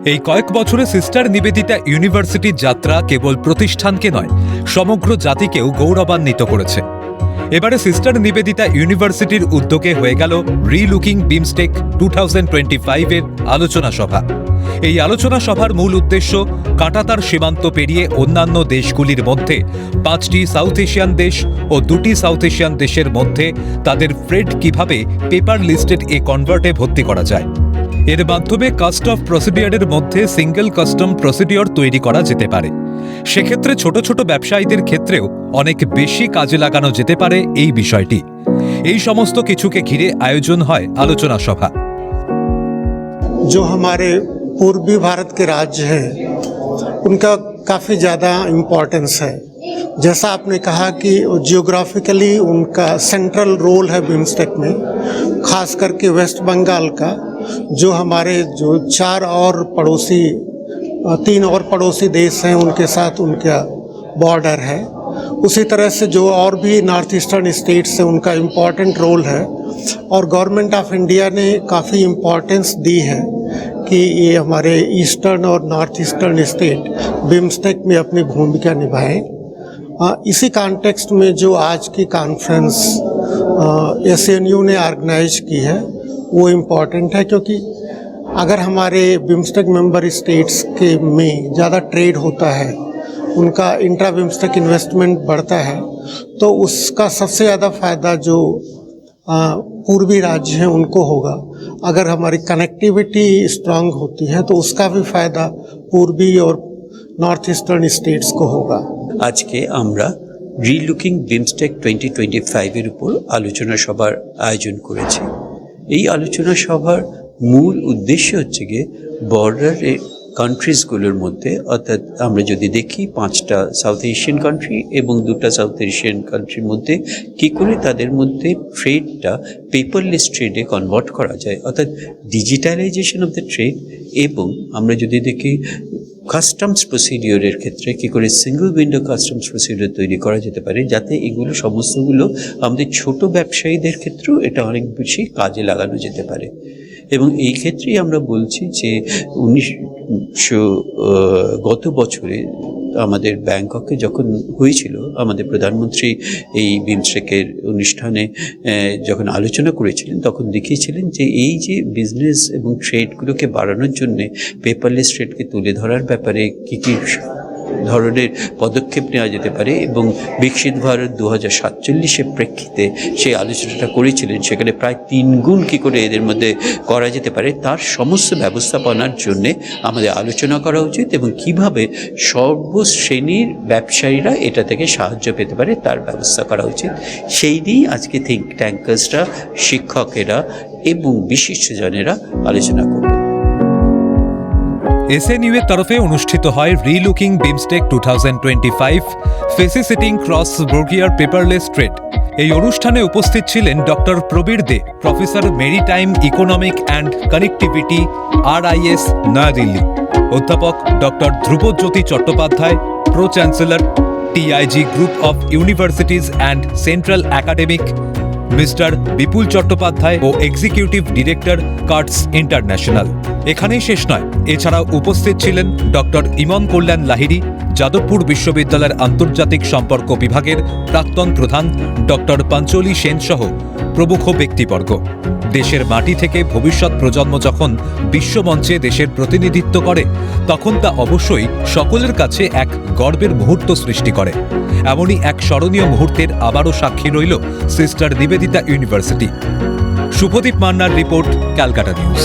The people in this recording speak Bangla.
এই কয়েক বছরে সিস্টার নিবেদিতা ইউনিভার্সিটির যাত্রা কেবল প্রতিষ্ঠানকে নয়, সমগ্র জাতিকেও গৌরবান্বিত করেছে। এবারে সিস্টার নিবেদিতা ইউনিভার্সিটির উদ্যোগে হয়ে গেল রিলুকিং বিমস্টেক 2025 এর আলোচনা সভা। এই আলোচনা সভার মূল উদ্দেশ্য কাঁটাতার সীমান্ত পেরিয়ে অন্যান্য দেশগুলির মধ্যে 5টি সাউথ এশিয়ান দেশ ও 2টি সাউথ এশিয়ান দেশের মধ্যে তাদের ফ্রেড কিভাবে পেপার লিস্টেড কনভার্টে ভর্তি করা যায়। এর মাধ্যমে কাস্ট অফ প্রসিডিওরের মধ্যে সিঙ্গেল কাস্টম প্রসিডিওর তৈরি করা যেতে পারে। সেক্ষেত্রে ছোট ছোট ব্যবসায়ীদের ক্ষেত্রেও অনেক বেশি কাজে লাগানো যেতে পারে এই বিষয়টি। এই সমস্ত কিছুকে ঘিরে আয়োজন হয় আলোচনা সভা। जो हमारे पूर्वी भारत के राज्य हैं उनका काफ़ी ज़्यादा इम्पोर्टेंस है। जैसा आपने कहा कि जियोग्राफिकली उनका सेंट्रल रोल है बिम्स्टेक में, खास करके वेस्ट बंगाल का जो हमारे जो 3 और पड़ोसी देश हैं उनके साथ उनका बॉर्डर है। उसी तरह से जो और भी नॉर्थ ईस्टर्न स्टेट्स हैं उनका इम्पॉर्टेंट रोल है और गवर्नमेंट ऑफ इंडिया ने काफ़ी इम्पोर्टेंस दी है कि ये हमारे ईस्टर्न और नॉर्थ ईस्टर्न स्टेट बिम्स्टेक में अपनी भूमिका निभाएं। इसी कॉन्टेक्स्ट में जो आज की कॉन्फ्रेंस SNU ने ऑर्गेनाइज की है वो इम्पॉर्टेंट है, क्योंकि अगर हमारे बिम्स्टेक मेंबर स्टेट्स के में ज़्यादा ट्रेड होता है, उनका इंट्रा बिम्स्टेक इन्वेस्टमेंट बढ़ता है, तो उसका सबसे ज़्यादा फ़ायदा जो पूर्वी राज्य हैं उनको होगा। अगर हमारी कनेक्टिविटी स्ट्रांग होती है तो उसका भी फ़ायदा पूर्वी और नॉर्थ ईस्टार्न स्टेट्स को होगा। आज के আমরা রিলুকিং বিমস্টেক 2025 এর উপর আলোচনা সভার আয়োজন করেছি। এই আলোচনা সভার মূল উদ্দেশ্য হচ্ছে গিয়ে বর্ডারের কান্ট্রিজগুলোর মধ্যে, অর্থাৎ আমরা যদি দেখি 5টা সাউথ এশিয়ান কান্ট্রি এবং 2টা সাউথ এশিয়ান কান্ট্রির মধ্যে কী করে তাদের মধ্যে ট্রেডটা পেপারলেস ট্রেডে কনভার্ট করা যায়, অর্থাৎ ডিজিটালাইজেশন অফ দ্য ট্রেড। এবং আমরা যদি দেখি কাস্টমস প্রসিডিওরের ক্ষেত্রে কী করে সিঙ্গল উইন্ডো কাস্টমস প্রসিডিওর তৈরি করা যেতে পারে, যাতে এগুলো সমস্তগুলো আমাদের ছোট ব্যবসায়ীদের ক্ষেত্রেও এটা অনেক বেশি কাজে লাগানো যেতে পারে। এবং এই ক্ষেত্রেই আমরা বলছি যে গত বছরে আমাদের ব্যাংককে যখন হয়েছিল, আমাদের প্রধানমন্ত্রী এই বিমস্টেকের অনুষ্ঠানে যখন আলোচনা করেছিলেন তখন দেখিয়েছিলেন যে এই যে বিজনেস এবং ট্রেডগুলোকে বাড়ানোর জন্যে পেপারলেস ট্রেডকে তুলে ধরার ব্যাপারে কী কী ধরনের পদক্ষেপ নেওয়া যেতে পারে এবং বিকশিত ভারত 2047-এর প্রেক্ষিতে সেই আলোচনাটা করেছিলেন। সেখানে প্রায় 3 গুণ কী করে এদের মধ্যে করা যেতে পারে তার সমস্ত ব্যবস্থাপনার জন্যে আমাদের আলোচনা করা উচিত এবং কিভাবে সর্বশ্রেণীর ব্যবসায়ীরা এটা থেকে সাহায্য পেতে পারে তার ব্যবস্থা করা উচিত। সেই নিয়েই আজকে থিঙ্ক ট্যাঙ্কার্সরা, শিক্ষকেরা এবং বিশিষ্টজনেরা আলোচনা করবেন। SNU এর তরফে অনুষ্ঠিত হয় relooking BIMSTEC 2025 facilitating cross border paperless trade. এই অনুষ্ঠানে উপস্থিত ছিলেন doctor Prabir De, professor maritime economic and connectivity, RIS Naya Dilli, অধ্যাপক doctor Dhrubajyoti Chattopadhyay, pro chancellor, TIG group of universities and central academic, mister Bipul Chattopadhyay ও এক্সিকিউটিভ ডিরেক্টর, কার্টস ইন্টারন্যাশনাল। এখানেই শেষ নয়, এছাড়াও উপস্থিত ছিলেন ডক্টর ইমন কল্যাণ লাহিড়ী, যাদবপুর বিশ্ববিদ্যালয়ের আন্তর্জাতিক সম্পর্ক বিভাগের প্রাক্তন প্রধান ডক্টর পাঞ্চলি সেন সহ প্রমুখ ব্যক্তিবর্গ। দেশের মাটি থেকে ভবিষ্যৎ প্রজন্ম যখন বিশ্বমঞ্চে দেশের প্রতিনিধিত্ব করে তখন তা অবশ্যই সকলের কাছে এক গর্বের মুহূর্ত সৃষ্টি করে। এমনই এক স্মরণীয় মুহূর্তের আবারও সাক্ষী রইল সিস্টার নিবেদিতা ইউনিভার্সিটি। শুভদীপ মান্নার রিপোর্ট, ক্যালকাটা নিউজ।